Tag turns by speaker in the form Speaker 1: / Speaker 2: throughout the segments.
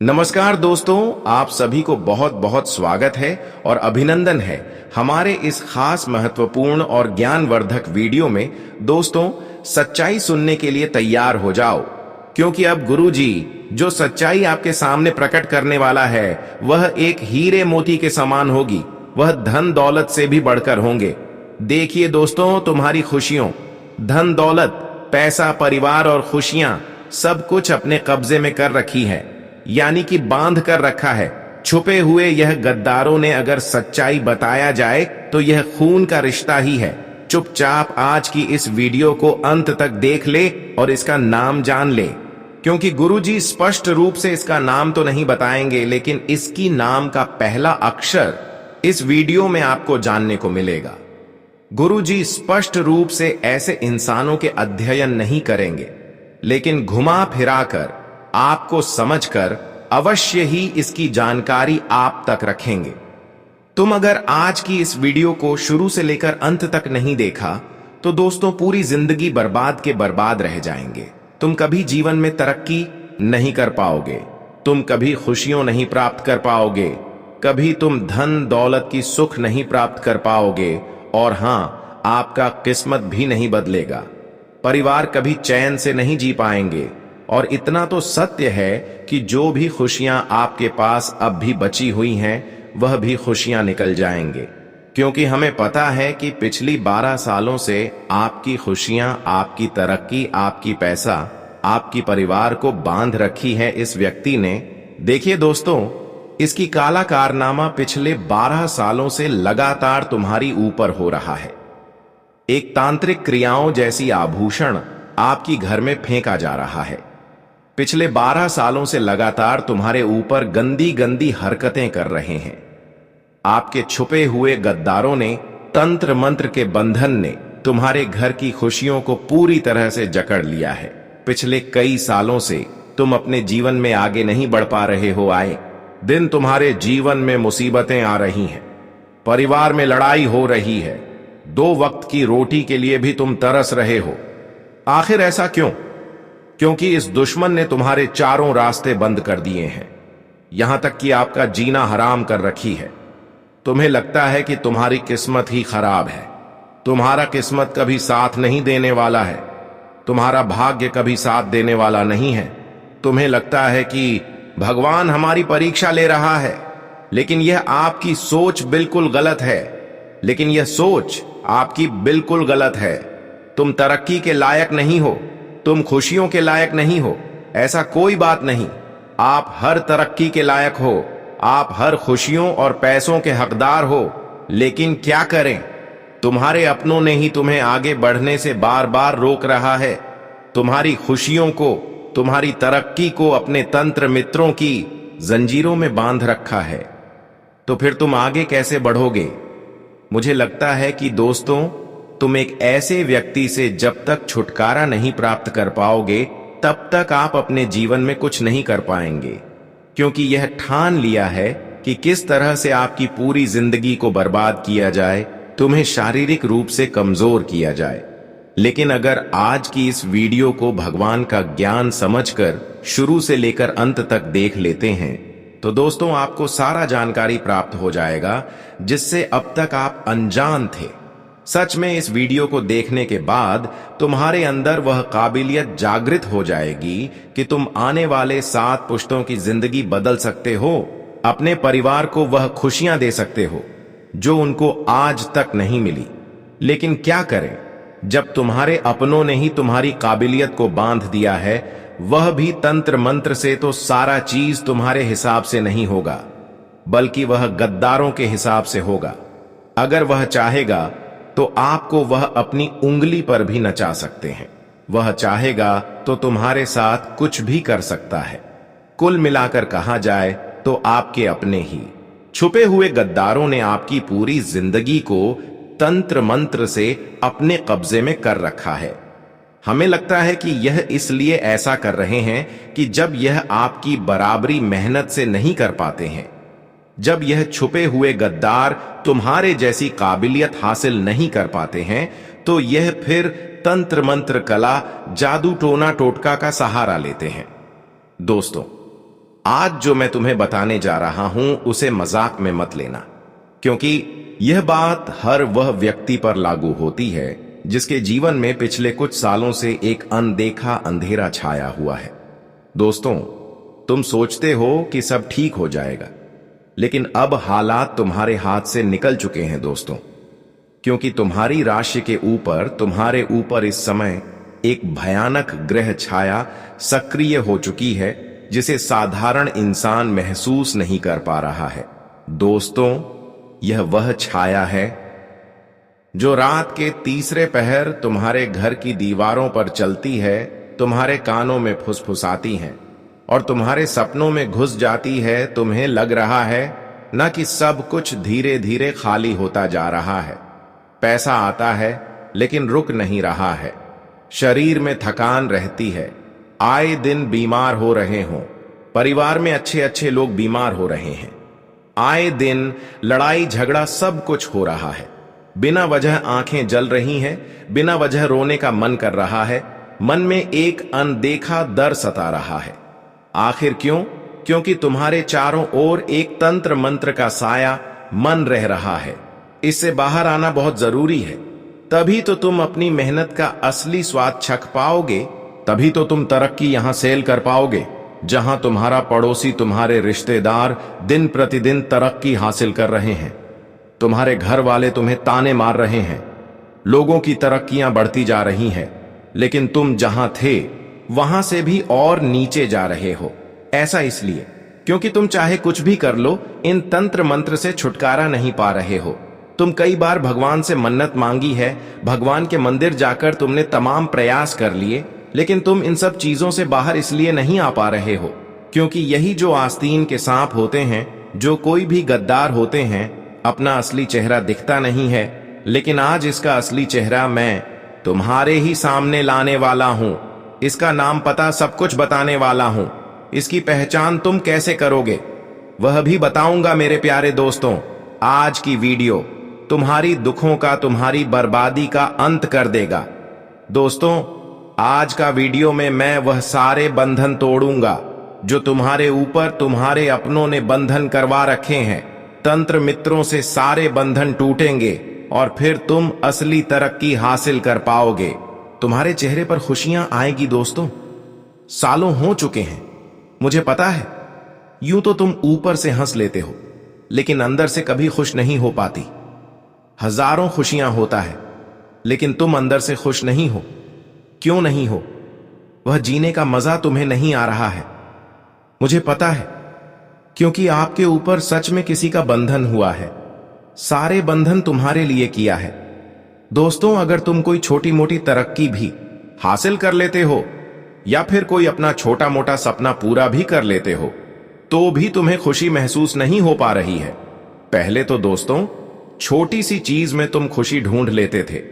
Speaker 1: नमस्कार दोस्तों, आप सभी को बहुत बहुत स्वागत है और अभिनंदन है हमारे इस खास महत्वपूर्ण और ज्ञानवर्धक वीडियो में। दोस्तों, सच्चाई सुनने के लिए तैयार हो जाओ, क्योंकि अब गुरुजी जो सच्चाई आपके सामने प्रकट करने वाला है वह एक हीरे मोती के समान होगी। वह धन दौलत से भी बढ़कर होंगे। देखिए दोस्तों, तुम्हारी खुशियों, धन दौलत, पैसा, परिवार और खुशियां सब कुछ अपने कब्जे में कर रखी है, यानी कि बांध कर रखा है। छुपे हुए यह गद्दारों ने अगर सच्चाई बताया जाए तो यह खून का रिश्ता ही है। चुपचाप आज की इस वीडियो को अंत तक देख ले और इसका नाम जान ले, क्योंकि गुरुजी स्पष्ट रूप से इसका नाम तो नहीं बताएंगे, लेकिन इसकी नाम का पहला अक्षर इस वीडियो में आपको जानने को मिलेगा। गुरुजी स्पष्ट रूप से ऐसे इंसानों के अध्ययन नहीं करेंगे, लेकिन घुमा फिराकर आपको समझकर अवश्य ही इसकी जानकारी आप तक रखेंगे। तुम अगर आज की इस वीडियो को शुरू से लेकर अंत तक नहीं देखा तो दोस्तों पूरी जिंदगी बर्बाद के बर्बाद रह जाएंगे। तुम कभी जीवन में तरक्की नहीं कर पाओगे, तुम कभी खुशियों नहीं प्राप्त कर पाओगे, कभी तुम धन दौलत की सुख नहीं प्राप्त कर पाओगे, और हां, आपका किस्मत भी नहीं बदलेगा। परिवार कभी चैन से नहीं जी पाएंगे। और इतना तो सत्य है कि जो भी खुशियां आपके पास अब भी बची हुई हैं वह भी खुशियां निकल जाएंगे, क्योंकि हमें पता है कि पिछली 12 सालों से आपकी खुशियां, आपकी तरक्की, आपकी पैसा, आपकी परिवार को बांध रखी है इस व्यक्ति ने। देखिए दोस्तों, इसकी काला कारनामा पिछले 12 सालों से लगातार तुम्हारी ऊपर हो रहा है। एक तांत्रिक क्रियाओं जैसी आभूषण आपकी घर में फेंका जा रहा है। पिछले 12 सालों से लगातार तुम्हारे ऊपर गंदी गंदी हरकतें कर रहे हैं। आपके छुपे हुए गद्दारों ने, तंत्र मंत्र के बंधन ने तुम्हारे घर की खुशियों को पूरी तरह से जकड़ लिया है। पिछले कई सालों से तुम अपने जीवन में आगे नहीं बढ़ पा रहे हो। आए दिन तुम्हारे जीवन में मुसीबतें आ रही हैं, परिवार में लड़ाई हो रही है, 2 वक्त की रोटी के लिए भी तुम तरस रहे हो। आखिर ऐसा क्यों? क्योंकि इस दुश्मन ने तुम्हारे चारों रास्ते बंद कर दिए हैं, यहां तक कि आपका जीना हराम कर रखी है। तुम्हें लगता है कि तुम्हारी किस्मत ही खराब है, तुम्हारा किस्मत कभी साथ नहीं देने वाला है, तुम्हारा भाग्य कभी साथ देने वाला नहीं है। तुम्हें लगता है कि भगवान हमारी परीक्षा ले रहा है, लेकिन यह आपकी सोच बिल्कुल गलत है। लेकिन यह सोच आपकी बिल्कुल गलत है। तुम तरक्की के लायक नहीं हो, तुम खुशियों के लायक नहीं हो। ऐसा कोई बात नहीं, आप हर तरक्की के लायक हो, आप हर खुशियों और पैसों के हकदार हो। लेकिन क्या करें, तुम्हारे अपनों ने ही तुम्हें आगे बढ़ने से बार बार रोक रहा है। तुम्हारी खुशियों को, तुम्हारी तरक्की को अपने तंत्र मित्रों की जंजीरों में बांध रखा है। तो फिर तुम आगे कैसे बढ़ोगे? मुझे लगता है कि दोस्तों, तुम एक ऐसे व्यक्ति से जब तक छुटकारा नहीं प्राप्त कर पाओगे तब तक आप अपने जीवन में कुछ नहीं कर पाएंगे, क्योंकि यह ठान लिया है कि किस तरह से आपकी पूरी जिंदगी को बर्बाद किया जाए, तुम्हें शारीरिक रूप से कमजोर किया जाए। लेकिन अगर आज की इस वीडियो को भगवान का ज्ञान समझकर शुरू से लेकर अंत तक देख लेते हैं तो दोस्तों आपको सारा जानकारी प्राप्त हो जाएगा, जिससे अब तक आप अनजान थे। सच में इस वीडियो को देखने के बाद तुम्हारे अंदर वह काबिलियत जागृत हो जाएगी कि तुम आने वाले 7 पुश्तों की जिंदगी बदल सकते हो, अपने परिवार को वह खुशियां दे सकते हो जो उनको आज तक नहीं मिली। लेकिन क्या करें, जब तुम्हारे अपनों ने ही तुम्हारी काबिलियत को बांध दिया है, वह भी तंत्र मंत्र से, तो सारा चीज तुम्हारे हिसाब से नहीं होगा, बल्कि वह गद्दारों के हिसाब से होगा। अगर वह चाहेगा तो आपको वह अपनी उंगली पर भी नचा सकते हैं। वह चाहेगा तो तुम्हारे साथ कुछ भी कर सकता है। कुल मिलाकर कहा जाए तो आपके अपने ही छुपे हुए गद्दारों ने आपकी पूरी जिंदगी को तंत्र मंत्र से अपने कब्जे में कर रखा है। हमें लगता है कि यह इसलिए ऐसा कर रहे हैं कि जब यह आपकी बराबरी मेहनत से नहीं कर पाते हैं, जब यह छुपे हुए गद्दार तुम्हारे जैसी काबिलियत हासिल नहीं कर पाते हैं, तो यह फिर तंत्र मंत्र कला, जादू टोना टोटका का सहारा लेते हैं। दोस्तों, आज जो मैं तुम्हें बताने जा रहा हूं उसे मजाक में मत लेना, क्योंकि यह बात हर वह व्यक्ति पर लागू होती है जिसके जीवन में पिछले कुछ सालों से एक अनदेखा अंधेरा छाया हुआ है। दोस्तों, तुम सोचते हो कि सब ठीक हो जाएगा, लेकिन अब हालात तुम्हारे हाथ से निकल चुके हैं दोस्तों, क्योंकि तुम्हारी राशि के ऊपर, तुम्हारे ऊपर इस समय एक भयानक ग्रह छाया सक्रिय हो चुकी है जिसे साधारण इंसान महसूस नहीं कर पा रहा है। दोस्तों, यह वह छाया है जो रात के तीसरे पहर तुम्हारे घर की दीवारों पर चलती है, तुम्हारे कानों में फुसफुसाती है और तुम्हारे सपनों में घुस जाती है। तुम्हें लग रहा है ना कि सब कुछ धीरे धीरे खाली होता जा रहा है। पैसा आता है लेकिन रुक नहीं रहा है। शरीर में थकान रहती है, आए दिन बीमार हो रहे हों। परिवार में अच्छे अच्छे लोग बीमार हो रहे हैं। आए दिन लड़ाई झगड़ा सब कुछ हो रहा है। बिना वजह आंखें जल रही हैं, बिना वजह रोने का मन कर रहा है। मन में एक अनदेखा डर सता रहा है। आखिर क्यों? क्योंकि तुम्हारे चारों ओर एक तंत्र मंत्र का साया मन रह रहा है। इससे बाहर आना बहुत जरूरी है। तभी तो तुम अपनी मेहनत का असली स्वाद चख पाओगे। तभी तो तुम तरक्की यहां सेल कर पाओगे, जहां तुम्हारा पड़ोसी, तुम्हारे रिश्तेदार दिन प्रतिदिन तरक्की हासिल कर रहे हैं। तुम्हारे घर वाले तुम्हें ताने मार रहे हैं। लोगों की तरक्कियां बढ़ती जा रही हैं, लेकिन तुम जहां थे वहां से भी और नीचे जा रहे हो। ऐसा इसलिए क्योंकि तुम चाहे कुछ भी कर लो, इन तंत्र मंत्र से छुटकारा नहीं पा रहे हो। तुम कई बार भगवान से मन्नत मांगी है, भगवान के मंदिर जाकर तुमने तमाम प्रयास कर लिए, लेकिन तुम इन सब चीजों से बाहर इसलिए नहीं आ पा रहे हो क्योंकि यही जो आस्तीन के सांप होते हैं, जो कोई भी गद्दार होते हैं, अपना असली चेहरा दिखता नहीं है। लेकिन आज इसका असली चेहरा मैं तुम्हारे ही सामने लाने वाला हूं। इसका नाम पता सब कुछ बताने वाला हूं। इसकी पहचान तुम कैसे करोगे वह भी बताऊंगा मेरे प्यारे दोस्तों। आज की वीडियो तुम्हारी दुखों का, तुम्हारी बर्बादी का अंत कर देगा। दोस्तों, आज का वीडियो में मैं वह सारे बंधन तोड़ूंगा जो तुम्हारे ऊपर तुम्हारे अपनों ने बंधन करवा रखे हैं। तंत्र मित्रों से सारे बंधन टूटेंगे और फिर तुम असली तरक्की हासिल कर पाओगे। तुम्हारे चेहरे पर खुशियां आएगी दोस्तों। सालों हो चुके हैं, मुझे पता है। यूं तो तुम ऊपर से हंस लेते हो, लेकिन अंदर से कभी खुश नहीं हो पाती। हजारों खुशियां होता है, लेकिन तुम अंदर से खुश नहीं हो। क्यों नहीं हो? वह जीने का मजा तुम्हें नहीं आ रहा है। मुझे पता है, क्योंकि आपके ऊपर सच में किसी का बंधन हुआ है। सारे बंधन तुम्हारे लिए किया है। दोस्तों, अगर तुम कोई छोटी मोटी तरक्की भी हासिल कर लेते हो या फिर कोई अपना छोटा मोटा सपना पूरा भी कर लेते हो, तो भी तुम्हें खुशी महसूस नहीं हो पा रही है। पहले तो दोस्तों, छोटी सी चीज में तुम खुशी ढूंढ लेते थे,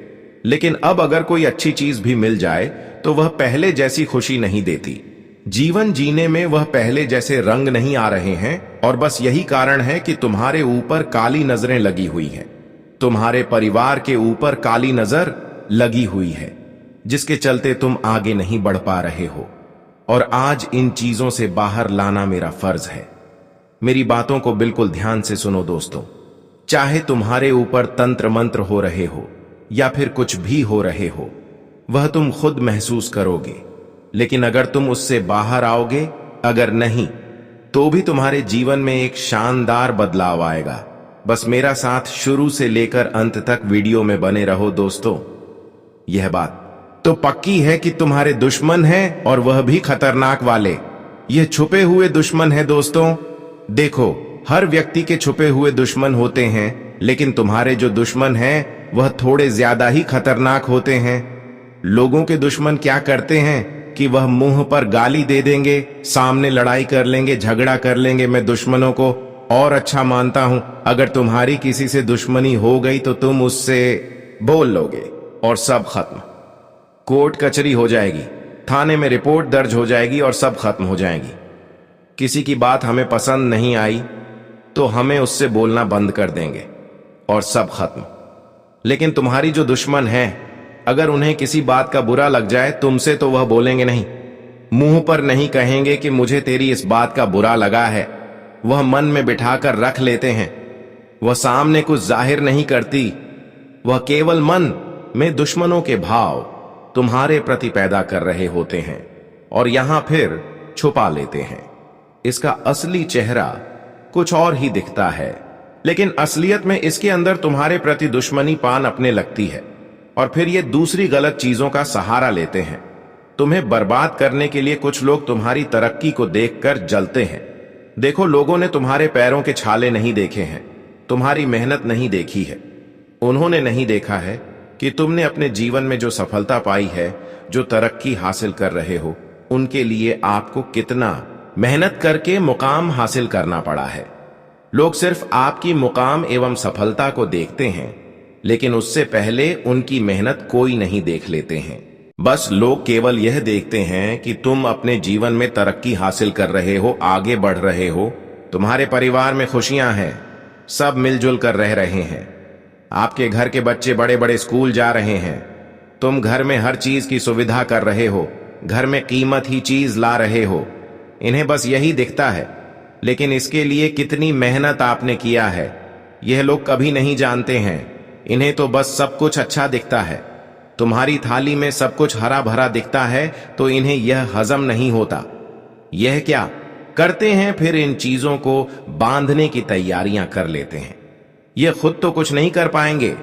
Speaker 1: लेकिन अब अगर कोई अच्छी चीज भी मिल जाए तो वह पहले जैसी खुशी नहीं देती। जीवन जीने में वह पहले जैसे रंग नहीं आ रहे हैं, और बस यही कारण है कि तुम्हारे ऊपर काली नजरें लगी हुई हैं। तुम्हारे परिवार के ऊपर काली नजर लगी हुई है, जिसके चलते तुम आगे नहीं बढ़ पा रहे हो। और आज इन चीजों से बाहर लाना मेरा फर्ज है। मेरी बातों को बिल्कुल ध्यान से सुनो दोस्तों। चाहे तुम्हारे ऊपर तंत्र मंत्र हो रहे हो या फिर कुछ भी हो रहे हो, वह तुम खुद महसूस करोगे। लेकिन अगर तुम उससे बाहर आओगे, अगर नहीं, तो भी तुम्हारे जीवन में एक शानदार बदलाव आएगा। बस मेरा साथ शुरू से लेकर अंत तक वीडियो में बने रहो दोस्तों। यह बात तो पक्की है कि तुम्हारे दुश्मन हैं, और वह भी खतरनाक वाले। यह छुपे हुए दुश्मन है दोस्तों। देखो, हर व्यक्ति के छुपे हुए दुश्मन होते हैं, लेकिन तुम्हारे जो दुश्मन हैं वह थोड़े ज्यादा ही खतरनाक होते हैं। लोगों के दुश्मन क्या करते हैं कि वह मुंह पर गाली दे देंगे, सामने लड़ाई कर लेंगे, झगड़ा कर लेंगे। मैं दुश्मनों को और अच्छा मानता हूं। अगर तुम्हारी किसी से दुश्मनी हो गई तो तुम उससे बोल लोगे और सब खत्म। कोर्ट कचहरी हो जाएगी, थाने में रिपोर्ट दर्ज हो जाएगी और सब खत्म हो जाएगी। किसी की बात हमें पसंद नहीं आई तो हमें उससे बोलना बंद कर देंगे और सब खत्म। लेकिन तुम्हारी जो दुश्मन है, अगर उन्हें किसी बात का बुरा लग जाए तुमसे, तो वह बोलेंगे नहीं। मुंह पर नहीं कहेंगे कि मुझे तेरी इस बात का बुरा लगा है, वह मन में बिठाकर रख लेते हैं। वह सामने कुछ जाहिर नहीं करती, वह केवल मन में दुश्मनों के भाव तुम्हारे प्रति पैदा कर रहे होते हैं और यहां फिर छुपा लेते हैं। इसका असली चेहरा कुछ और ही दिखता है, लेकिन असलियत में इसके अंदर तुम्हारे प्रति दुश्मनी पान अपने लगती है और फिर ये दूसरी गलत चीजों का सहारा लेते हैं। तुम्हें बर्बाद करने के लिए कुछ लोग तुम्हारी तरक्की को देखकर जलते हैं। देखो, लोगों ने तुम्हारे पैरों के छाले नहीं देखे हैं, तुम्हारी मेहनत नहीं देखी है। उन्होंने नहीं देखा है कि तुमने अपने जीवन में जो सफलता पाई है, जो तरक्की हासिल कर रहे हो, उनके लिए आपको कितना मेहनत करके मुकाम हासिल करना पड़ा है। लोग सिर्फ आपकी मुकाम एवं सफलता को देखते हैं, लेकिन उससे पहले उनकी मेहनत कोई नहीं देख लेते हैं। बस लोग केवल यह देखते हैं कि तुम अपने जीवन में तरक्की हासिल कर रहे हो, आगे बढ़ रहे हो, तुम्हारे परिवार में खुशियां हैं, सब मिलजुल कर रह रहे हैं, आपके घर के बच्चे बड़े बड़े स्कूल जा रहे हैं, तुम घर में हर चीज की सुविधा कर रहे हो, घर में कीमत ही चीज ला रहे हो। इन्हें बस यही दिखता है, लेकिन इसके लिए कितनी मेहनत आपने किया है यह लोग कभी नहीं जानते हैं। इन्हें तो बस सब कुछ अच्छा दिखता है। तुम्हारी थाली में सब कुछ हरा भरा दिखता है तो इन्हें यह हजम नहीं होता। यह क्या करते हैं, फिर इन चीजों को बांधने की तैयारियां कर लेते हैं। यह खुद तो कुछ नहीं कर पाएंगे,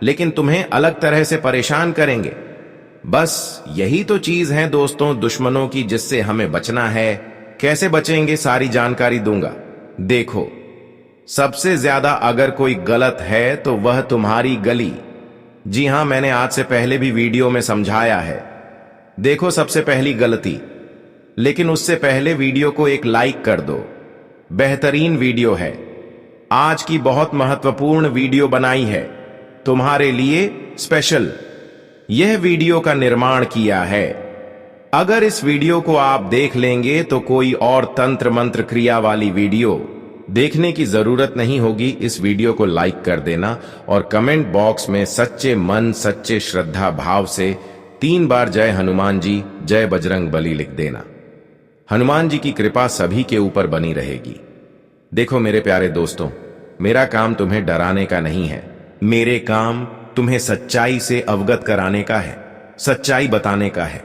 Speaker 1: लेकिन तुम्हें अलग तरह से परेशान करेंगे। बस यही तो चीज है दोस्तों दुश्मनों की, जिससे हमें बचना है। कैसे बचेंगे, सारी जानकारी दूंगा। देखो, सबसे ज्यादा अगर कोई गलत है तो वह तुम्हारी गली। जी हां, मैंने आज से पहले भी वीडियो में समझाया है। देखो, सबसे पहली गलती, लेकिन उससे पहले वीडियो को एक लाइक कर दो। बेहतरीन वीडियो है, आज की बहुत महत्वपूर्ण वीडियो बनाई है तुम्हारे लिए स्पेशल। यह वीडियो का निर्माण किया है। अगर इस वीडियो को आप देख लेंगे तो कोई और तंत्र मंत्र क्रिया वाली वीडियो देखने की जरूरत नहीं होगी। इस वीडियो को लाइक कर देना और कमेंट बॉक्स में सच्चे मन सच्चे श्रद्धा भाव से 3 बार जय हनुमान जी, जय बजरंग बली लिख देना। हनुमान जी की कृपा सभी के ऊपर बनी रहेगी। देखो मेरे प्यारे दोस्तों, मेरा काम तुम्हें डराने का नहीं है, मेरे काम तुम्हें सच्चाई से अवगत कराने का है, सच्चाई बताने का है।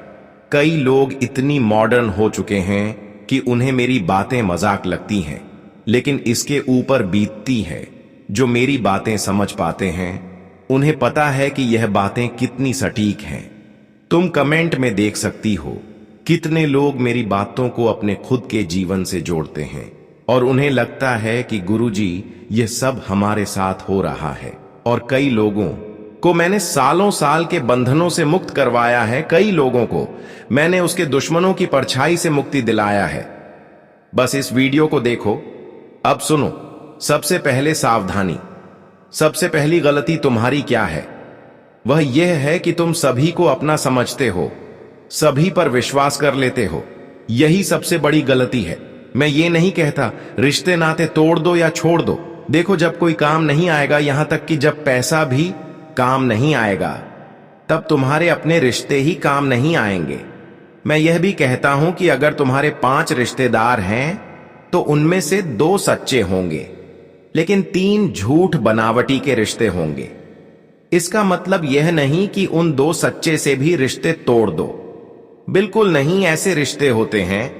Speaker 1: कई लोग इतनी मॉडर्न हो चुके हैं कि उन्हें मेरी बातें मजाक लगती हैं, लेकिन इसके ऊपर बीतती है जो मेरी बातें समझ पाते हैं, उन्हें पता है कि यह बातें कितनी सटीक हैं। तुम कमेंट में देख सकती हो कितने लोग मेरी बातों को अपने खुद के जीवन से जोड़ते हैं और उन्हें लगता है कि गुरुजी यह सब हमारे साथ हो रहा है। और कई लोगों को मैंने सालों साल के बंधनों से मुक्त करवाया है, कई लोगों को मैंने उसके दुश्मनों की परछाई से मुक्ति दिलाया है। बस इस वीडियो को देखो। अब सुनो, सबसे पहले सावधानी। सबसे पहली गलती तुम्हारी क्या है? वह यह है कि तुम सभी को अपना समझते हो, सभी पर विश्वास कर लेते हो। यही सबसे बड़ी गलती है। मैं ये नहीं कहता रिश्ते नाते तोड़ दो या छोड़ दो। देखो, जब कोई काम नहीं आएगा, यहां तक कि जब पैसा भी काम नहीं आएगा, तब तुम्हारे अपने रिश्ते ही काम नहीं आएंगे। मैं यह भी कहता हूं कि अगर तुम्हारे 5 रिश्तेदार हैं तो उनमें से 2 सच्चे होंगे, लेकिन 3 झूठ बनावटी के रिश्ते होंगे। इसका मतलब यह नहीं कि उन 2 सच्चे से भी रिश्ते तोड़ दो, बिल्कुल नहीं। ऐसे रिश्ते होते हैं,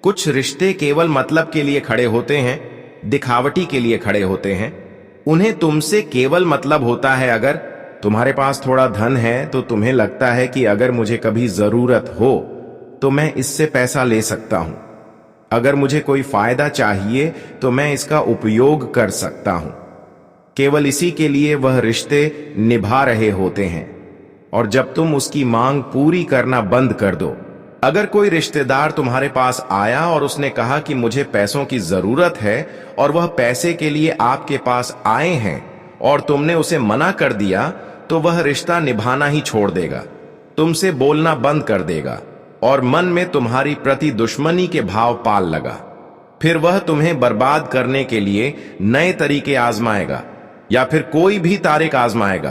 Speaker 1: कुछ रिश्ते केवल मतलब के लिए खड़े होते हैं, दिखावटी के लिए खड़े होते हैं। उन्हें तुमसे केवल मतलब होता है। अगर तुम्हारे पास थोड़ा धन है तो तुम्हें लगता है कि अगर मुझे कभी जरूरत हो तो मैं इससे पैसा ले सकता हूं, अगर मुझे कोई फायदा चाहिए तो मैं इसका उपयोग कर सकता हूं। केवल इसी के लिए वह रिश्ते निभा रहे होते हैं। और जब तुम उसकी मांग पूरी करना बंद कर दो, अगर कोई रिश्तेदार तुम्हारे पास आया और उसने कहा कि मुझे पैसों की जरूरत है और वह पैसे के लिए आपके पास आए हैं और तुमने उसे मना कर दिया, तो वह रिश्ता निभाना ही छोड़ देगा, तुमसे बोलना बंद कर देगा और मन में तुम्हारी प्रति दुश्मनी के भाव पाल लगा। फिर वह तुम्हें बर्बाद करने के लिए नए तरीके आजमाएगा या फिर कोई भी तारीख आजमाएगा।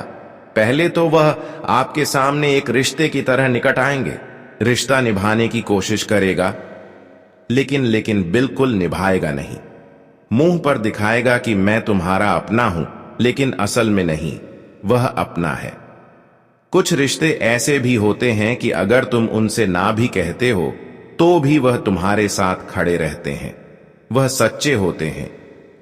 Speaker 1: पहले तो वह आपके सामने एक रिश्ते की तरह निकट आएंगे, रिश्ता निभाने की कोशिश करेगा, लेकिन बिल्कुल निभाएगा नहीं। मुंह पर दिखाएगा कि मैं तुम्हारा अपना हूं, लेकिन असल में नहीं, वह अपना है। कुछ रिश्ते ऐसे भी होते हैं कि अगर तुम उनसे ना भी कहते हो तो भी वह तुम्हारे साथ खड़े रहते हैं। वह सच्चे होते हैं।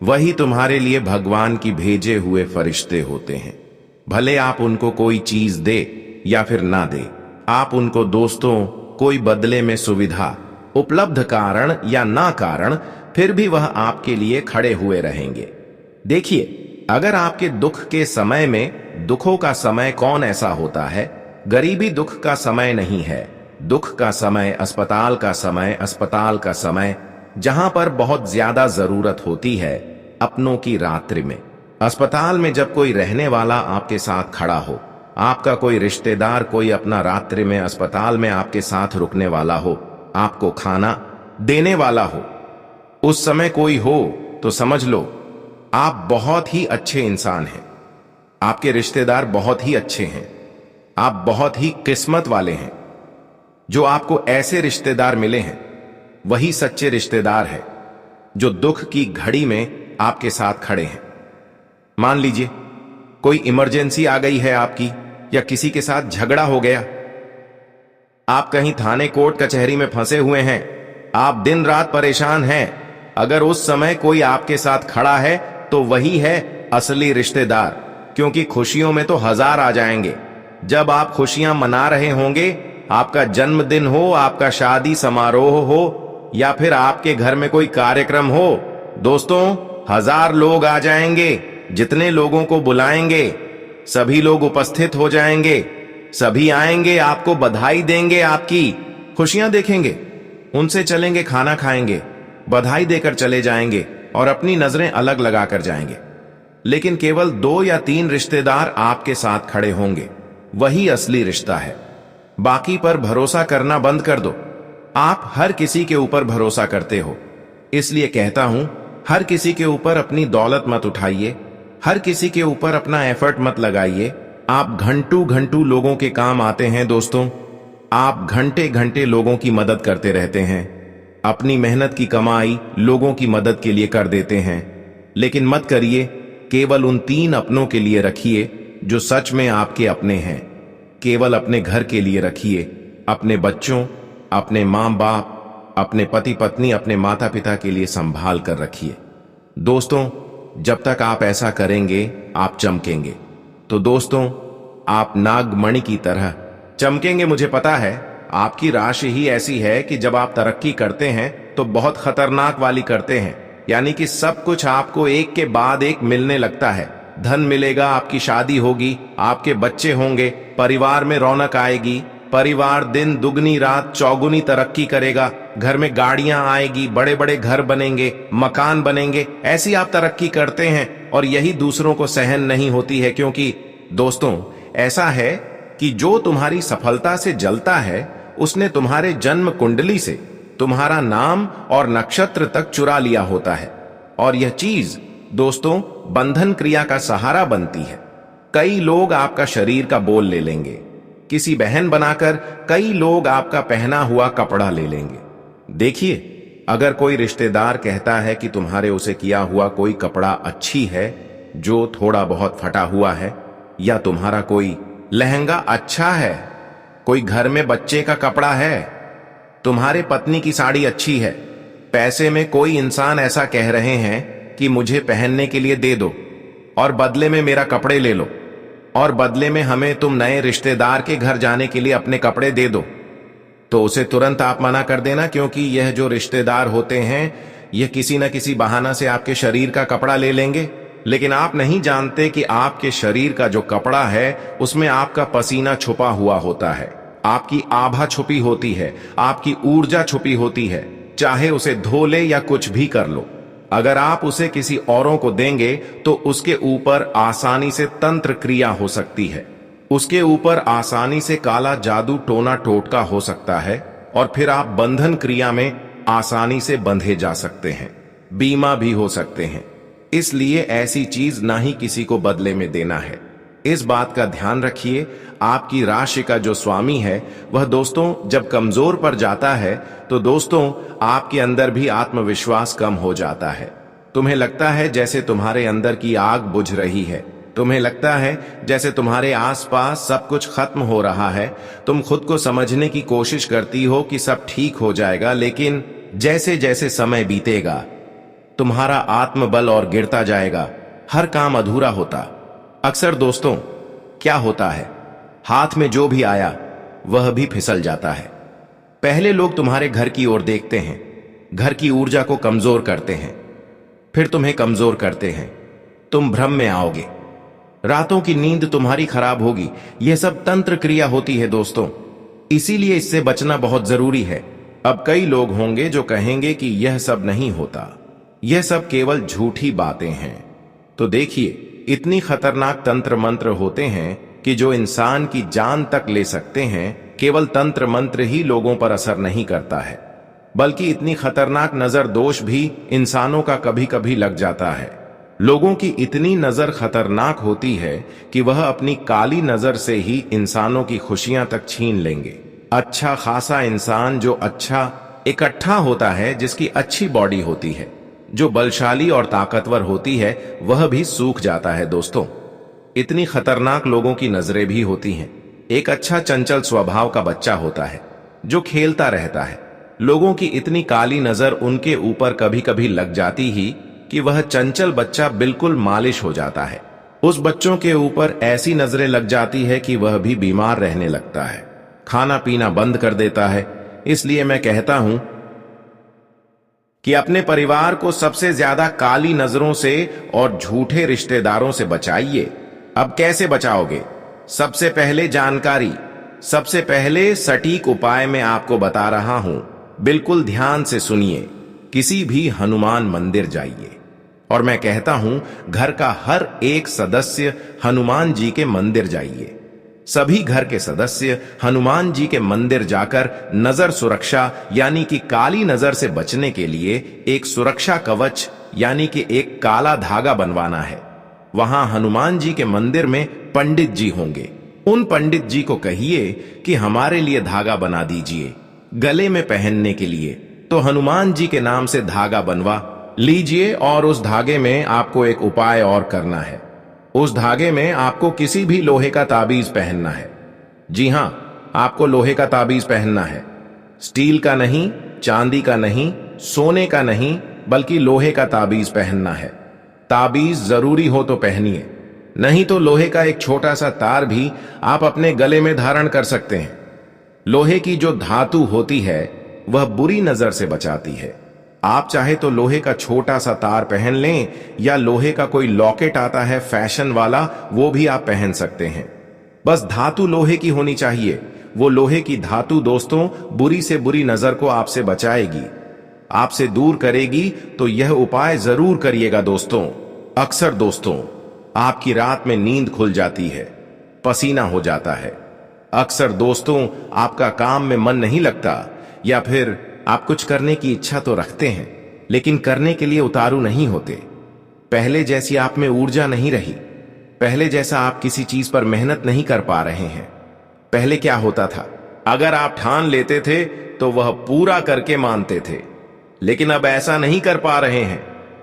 Speaker 1: वही तुम्हारे लिए भगवान की भेजे हुए फरिश्ते होते हैं। भले आप उनको कोई चीज दे या फिर ना दे, आप उनको दोस्तों कोई बदले में सुविधा, उपलब्ध कारण या ना कारण, फिर भी वह आपके लिए खड़े हुए रहेंगे। देखिए, अगर आपके दुख के समय में, दुखों का समय कौन ऐसा होता है? गरीबी दुख का समय नहीं है। दुख का समय अस्पताल का समय, अस्पताल का समय जहां पर बहुत ज्यादा जरूरत होती है अपनों की रात्रि में। अस्पताल में जब कोई रहने वाला आपके साथ खड़ा हो, आपका कोई रिश्तेदार, कोई अपना रात्रि में अस्पताल में आपके साथ रुकने वाला हो, आपको खाना देने वाला हो, उस समय कोई हो तो समझ लो आप बहुत ही अच्छे इंसान हैं। आपके रिश्तेदार बहुत ही अच्छे हैं। आप बहुत ही किस्मत वाले हैं। जो आपको ऐसे रिश्तेदार मिले हैं वही सच्चे रिश्तेदार है, जो दुख की घड़ी में आपके साथ खड़े हैं। मान लीजिए कोई इमरजेंसी आ गई है आपकी, या किसी के साथ झगड़ा हो गया, आप कहीं थाने कोर्ट कचहरी में फंसे हुए हैं, आप दिन रात परेशान हैं। अगर उस समय कोई आपके साथ खड़ा है तो वही है असली रिश्तेदार, क्योंकि खुशियों में तो हजार आ जाएंगे। जब आप खुशियां मना रहे होंगे, आपका जन्मदिन हो, आपका शादी समारोह हो, या फिर आपके घर में कोई कार्यक्रम हो, दोस्तों 1000 लोग आ जाएंगे। जितने लोगों को बुलाएंगे सभी लोग उपस्थित हो जाएंगे। सभी आएंगे, आपको बधाई देंगे, आपकी खुशियां देखेंगे, उनसे चलेंगे, खाना खाएंगे, बधाई देकर चले जाएंगे और अपनी नजरें अलग लगाकर जाएंगे। लेकिन केवल 2 या 3 रिश्तेदार आपके साथ खड़े होंगे, वही असली रिश्ता है। बाकी पर भरोसा करना बंद कर दो। आप हर किसी के ऊपर भरोसा करते हो, इसलिए कहता हूं, हर किसी के ऊपर अपनी दौलत मत उठाइए, हर किसी के ऊपर अपना एफर्ट मत लगाइए। आप घंटों लोगों के काम आते हैं दोस्तों। आप घंटे लोगों की मदद करते रहते हैं, अपनी मेहनत की कमाई लोगों की मदद के लिए कर देते हैं। लेकिन मत करिए, केवल उन 3 अपनों के लिए रखिए जो सच में आपके अपने हैं। केवल अपने घर के लिए रखिए, अपने बच्चों, अपने मां बाप, अपने पति पत्नी, अपने माता पिता के लिए संभाल कर रखिए। दोस्तों, जब तक आप ऐसा करेंगे आप चमकेंगे। तो दोस्तों, आप नागमणि की तरह चमकेंगे। मुझे पता है आपकी राशि ही ऐसी है कि जब आप तरक्की करते हैं तो बहुत खतरनाक वाली करते हैं, यानी कि सब कुछ आपको एक के बाद एक मिलने लगता है। धन मिलेगा, आपकी शादी होगी, आपके बच्चे होंगे, परिवार में रौनक आएगी, परिवार दिन दुगनी रात चौगुनी तरक्की करेगा, घर में गाड़ियां आएगी, बड़े बड़े घर बनेंगे, मकान बनेंगे। ऐसी आप तरक्की करते हैं और यही दूसरों को सहन नहीं होती है, क्योंकि दोस्तों ऐसा है कि जो तुम्हारी सफलता से जलता है उसने तुम्हारे जन्म कुंडली से तुम्हारा नाम और नक्षत्र तक चुरा लिया होता है। और यह चीज दोस्तों बंधन क्रिया का सहारा बनती है। कई लोग आपका शरीर का बोल ले लेंगे, किसी बहन बनाकर कई लोग आपका पहना हुआ कपड़ा ले लेंगे। देखिए, अगर कोई रिश्तेदार कहता है कि तुम्हारे उसे किया हुआ कोई कपड़ा अच्छी है जो थोड़ा बहुत फटा हुआ है, या तुम्हारा कोई लहंगा अच्छा है, कोई घर में बच्चे का कपड़ा है, तुम्हारे पत्नी की साड़ी अच्छी है, पैसे में कोई इंसान ऐसा कह रहे हैं कि मुझे पहनने के लिए दे दो और बदले में मेरा कपड़े ले लो, और बदले में हमें तुम नए रिश्तेदार के घर जाने के लिए अपने कपड़े दे दो, तो उसे तुरंत आप मना कर देना, क्योंकि यह जो रिश्तेदार होते हैं यह किसी न किसी बहाना से आपके शरीर का कपड़ा ले लेंगे। लेकिन आप नहीं जानते कि आपके शरीर का जो कपड़ा है उसमें आपका पसीना छुपा हुआ होता है, आपकी आभा छुपी होती है, आपकी ऊर्जा छुपी होती है। चाहे उसे धो ले या कुछ भी कर लो, अगर आप उसे किसी औरों को देंगे तो उसके ऊपर आसानी से तंत्र क्रिया हो सकती है, उसके ऊपर आसानी से काला जादू टोना टोटका हो सकता है, और फिर आप बंधन क्रिया में आसानी से बंधे जा सकते हैं, बीमा भी हो सकते हैं। इसलिए ऐसी चीज ना ही किसी को बदले में देना है। इस बात का ध्यान रखिए, आपकी राशि का जो स्वामी है वह दोस्तों जब कमजोर पर जाता है तो दोस्तों आपके अंदर भी आत्मविश्वास कम हो जाता है। तुम्हें लगता है जैसे तुम्हारे अंदर की आग बुझ रही है, तुम्हें लगता है जैसे तुम्हारे आसपास सब कुछ खत्म हो रहा है। तुम खुद को समझने की कोशिश करती हो कि सब ठीक हो जाएगा, लेकिन जैसे जैसे समय बीतेगा तुम्हारा आत्मबल और गिरता जाएगा, हर काम अधूरा होता। अक्सर दोस्तों क्या होता है, हाथ में जो भी आया वह भी फिसल जाता है। पहले लोग तुम्हारे घर की ओर देखते हैं, घर की ऊर्जा को कमजोर करते हैं, फिर तुम्हें कमजोर करते हैं। तुम भ्रम में आओगे, रातों की नींद तुम्हारी खराब होगी। यह सब तंत्र क्रिया होती है दोस्तों, इसीलिए इससे बचना बहुत जरूरी है। अब कई लोग होंगे जो कहेंगे कि यह सब नहीं होता, यह सब केवल झूठी बातें हैं। तो देखिए, इतनी खतरनाक तंत्र मंत्र होते हैं कि जो इंसान की जान तक ले सकते हैं। केवल तंत्र मंत्र ही लोगों पर असर नहीं करता है, बल्कि इतनी खतरनाक नजर दोष भी इंसानों का कभी कभी लग जाता है। लोगों की इतनी नजर खतरनाक होती है कि वह अपनी काली नजर से ही इंसानों की खुशियां तक छीन लेंगे। अच्छा खासा इंसान जो अच्छा इकट्ठा होता है, जिसकी अच्छी बॉडी होती है, जो बलशाली और ताकतवर होती है, वह भी सूख जाता है दोस्तों। इतनी खतरनाक लोगों की नजरें भी होती हैं। एक अच्छा चंचल स्वभाव का बच्चा होता है जो खेलता रहता है, लोगों की इतनी काली नजर उनके ऊपर कभी कभी लग जाती ही कि वह चंचल बच्चा बिल्कुल मालिश हो जाता है। उस बच्चों के ऊपर ऐसी नजरें लग जाती है कि वह भी बीमार रहने लगता है, खाना पीना बंद कर देता है। इसलिए मैं कहता हूं कि अपने परिवार को सबसे ज्यादा काली नजरों से और झूठे रिश्तेदारों से बचाइए। अब कैसे बचाओगे? सबसे पहले जानकारी, सबसे पहले सटीक उपाय मैं आपको बता रहा हूं, बिल्कुल ध्यान से सुनिए। किसी भी हनुमान मंदिर जाइए, और मैं कहता हूं घर का हर एक सदस्य हनुमान जी के मंदिर जाइए। सभी घर के सदस्य हनुमान जी के मंदिर जाकर नजर सुरक्षा यानी कि काली नजर से बचने के लिए एक सुरक्षा कवच यानी कि एक काला धागा बनवाना है। वहां हनुमान जी के मंदिर में पंडित जी होंगे। उन पंडित जी को कहिए कि हमारे लिए धागा बना दीजिए गले में पहनने के लिए। तो हनुमान जी के नाम से धागा बनवा लीजिए, और उस धागे में आपको एक उपाय और करना है। उस धागे में आपको किसी भी लोहे का ताबीज पहनना है। जी हां, आपको लोहे का ताबीज पहनना है। स्टील का नहीं, चांदी का नहीं, सोने का नहीं, बल्कि लोहे का ताबीज पहनना है। ताबीज जरूरी हो तो पहनिए, नहीं तो लोहे का एक छोटा सा तार भी आप अपने गले में धारण कर सकते हैं। लोहे की जो धातु होती है वह बुरी नजर से बचाती है। आप चाहे तो लोहे का छोटा सा तार पहन लें, या लोहे का कोई लॉकेट आता है फैशन वाला, वो भी आप पहन सकते हैं। बस धातु लोहे की होनी चाहिए। वो लोहे की धातु दोस्तों बुरी से बुरी नजर को आपसे बचाएगी, आपसे दूर करेगी। तो यह उपाय जरूर करिएगा दोस्तों। अक्सर दोस्तों आपकी रात में नींद खुल जाती है, पसीना हो जाता है। अक्सर दोस्तों आपका काम में मन नहीं लगता, या फिर आप कुछ करने की इच्छा तो रखते हैं लेकिन करने के लिए उतारू नहीं होते। पहले जैसी आप में ऊर्जा नहीं रही, पहले जैसा आप किसी चीज पर मेहनत नहीं कर पा रहे हैं। पहले क्या होता था, अगर आप ठान लेते थे तो वह पूरा करके मानते थे, लेकिन अब ऐसा नहीं कर पा रहे हैं।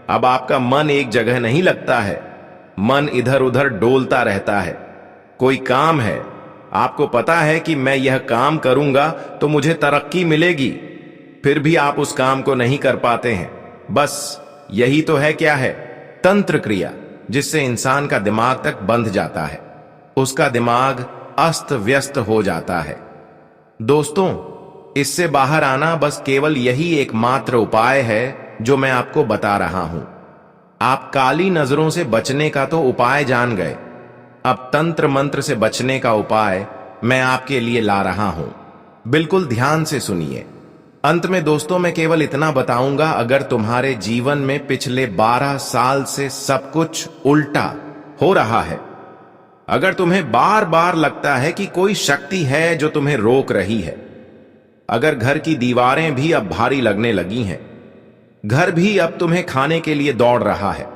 Speaker 1: अब आपका मन एक जगह नहीं लगता है, मन इधर उधर डोलता रहता है। कोई काम है, आपको पता है कि मैं यह काम करूंगा तो मुझे तरक्की मिलेगी, फिर भी आप उस काम को नहीं कर पाते हैं। बस यही तो है, क्या है? तंत्र क्रिया, जिससे इंसान का दिमाग तक बंध जाता है, उसका दिमाग अस्त व्यस्त हो जाता है। दोस्तों इससे बाहर आना बस केवल यही एकमात्र उपाय है जो मैं आपको बता रहा हूं। आप काली नजरों से बचने का तो उपाय जान गए, अब तंत्र मंत्र से बचने का उपाय मैं आपके लिए ला रहा हूं। बिल्कुल ध्यान से सुनिए। अंत में दोस्तों मैं केवल इतना बताऊंगा, अगर तुम्हारे जीवन में पिछले 12 साल से सब कुछ उल्टा हो रहा है, अगर तुम्हें बार बार लगता है कि कोई शक्ति है जो तुम्हें रोक रही है, अगर घर की दीवारें भी अब भारी लगने लगी हैं, घर भी अब तुम्हें खाने के लिए दौड़ रहा है,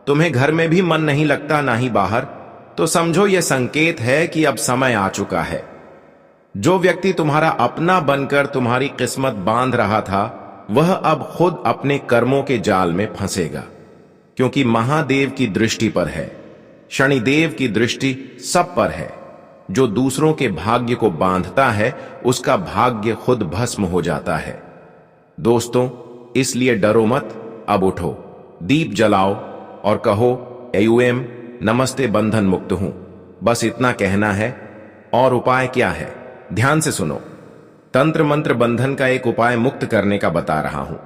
Speaker 1: तुम्हें घर में भी मन नहीं लगता ना ही बाहर, तो समझो यह संकेत है कि अब समय आ चुका है। जो व्यक्ति तुम्हारा अपना बनकर तुम्हारी किस्मत बांध रहा था, वह अब खुद अपने कर्मों के जाल में फंसेगा, क्योंकि महादेव की दृष्टि पर है, शनिदेव की दृष्टि सब पर है। जो दूसरों के भाग्य को बांधता है, उसका भाग्य खुद भस्म हो जाता है। दोस्तों, इसलिए डरो मत, अब उठो, दीप जलाओ और कहो एयूएम नमस्ते, बंधन मुक्त हूं। बस इतना कहना है। और उपाय क्या है, ध्यान से सुनो। तंत्र मंत्र बंधन का एक उपाय मुक्त करने का बता रहा हूं।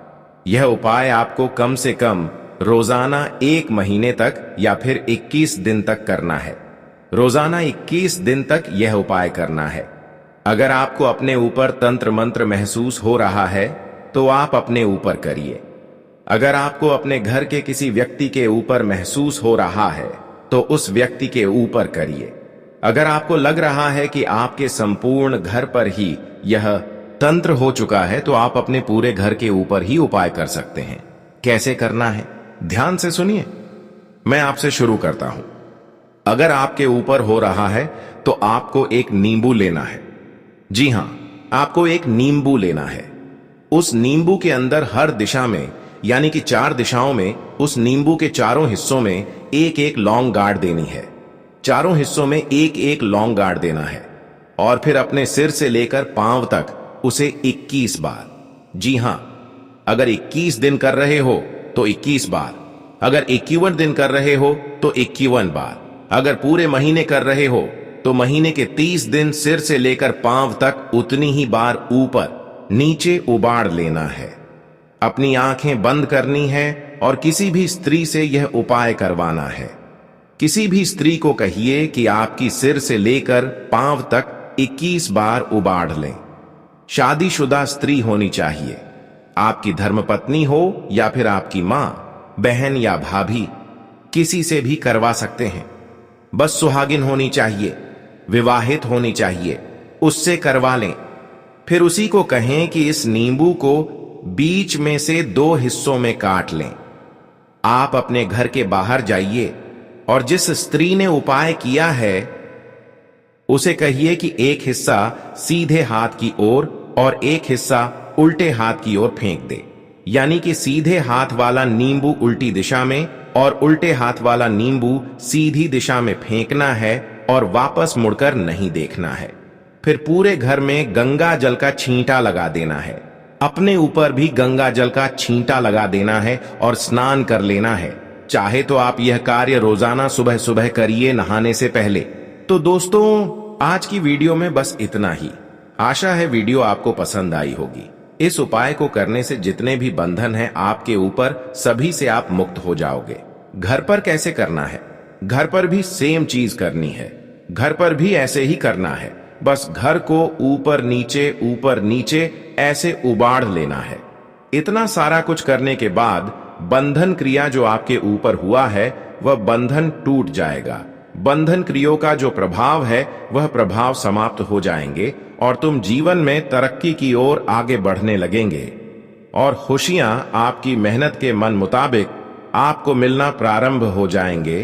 Speaker 1: यह उपाय आपको कम से कम रोजाना 1 महीने तक या फिर 21 दिन तक करना है। रोजाना 21 दिन तक यह उपाय करना है। अगर आपको अपने ऊपर तंत्र मंत्र महसूस हो रहा है तो आप अपने ऊपर करिए। अगर आपको अपने घर के किसी व्यक्ति के ऊपर महसूस हो रहा है तो उस व्यक्ति के ऊपर करिए। अगर आपको लग रहा है कि आपके संपूर्ण घर पर ही यह तंत्र हो चुका है तो आप अपने पूरे घर के ऊपर ही उपाय कर सकते हैं। कैसे करना है, ध्यान से सुनिए। मैं आपसे शुरू करता हूं। अगर आपके ऊपर हो रहा है तो आपको एक नींबू लेना है। जी हां, आपको एक नींबू लेना है। उस नींबू के अंदर हर दिशा में, यानी कि 4 दिशाओं में, उस नींबू के चारों हिस्सों में एक एक लौंग गाड़ देनी है। चारों हिस्सों में एक एक लौंग गाड़ देना है और फिर अपने सिर से लेकर पांव तक उसे 21 बार। जी हां, अगर 21 दिन कर रहे हो तो 21 बार, अगर 51 दिन कर रहे हो तो 51 बार, अगर पूरे महीने कर रहे हो तो महीने के 30 दिन सिर से लेकर पांव तक उतनी ही बार ऊपर नीचे उबाड़ लेना है। अपनी आंखें बंद करनी है और किसी भी स्त्री से यह उपाय करवाना है। किसी भी स्त्री को कहिए कि आपकी सिर से लेकर पांव तक 21 बार उबाड़ लें। शादीशुदा स्त्री होनी चाहिए। आपकी धर्मपत्नी हो या फिर आपकी मां, बहन या भाभी, किसी से भी करवा सकते हैं। बस सुहागिन होनी चाहिए, विवाहित होनी चाहिए, उससे करवा लें। फिर उसी को कहें कि इस नींबू को बीच में से 2 हिस्सों में काट लें। आप अपने घर के बाहर जाइए और जिस स्त्री ने उपाय किया है उसे कहिए कि एक हिस्सा सीधे हाथ की ओर और एक हिस्सा उल्टे हाथ की ओर फेंक दे। यानी कि सीधे हाथ वाला नींबू उल्टी दिशा में और उल्टे हाथ वाला नींबू सीधी दिशा में फेंकना है और वापस मुड़कर नहीं देखना है। फिर पूरे घर में गंगा जल का छींटा लगा देना है। अपने ऊपर भी गंगा जल का छींटा लगा देना है और स्नान कर लेना है। चाहे तो आप यह कार्य रोजाना सुबह सुबह करिए, नहाने से पहले। तो दोस्तों, आज की वीडियो में बस इतना ही। आशा है वीडियो आपको पसंद आई होगी। इस उपाय को करने से जितने भी बंधन हैं आपके ऊपर, सभी से आप मुक्त हो जाओगे। घर पर कैसे करना है? घर पर भी सेम चीज करनी है। घर पर भी ऐसे ही करना है। बस घर को ऊपर नीचे ऐसे उबाड़ लेना है। इतना सारा कुछ करने के बाद बंधन क्रिया जो आपके ऊपर हुआ है वह बंधन टूट जाएगा। बंधन क्रियाओं का जो प्रभाव है वह प्रभाव समाप्त हो जाएंगे और तुम जीवन में तरक्की की ओर आगे बढ़ने लगेंगे और खुशियां आपकी मेहनत के मन मुताबिक आपको मिलना प्रारंभ हो जाएंगे।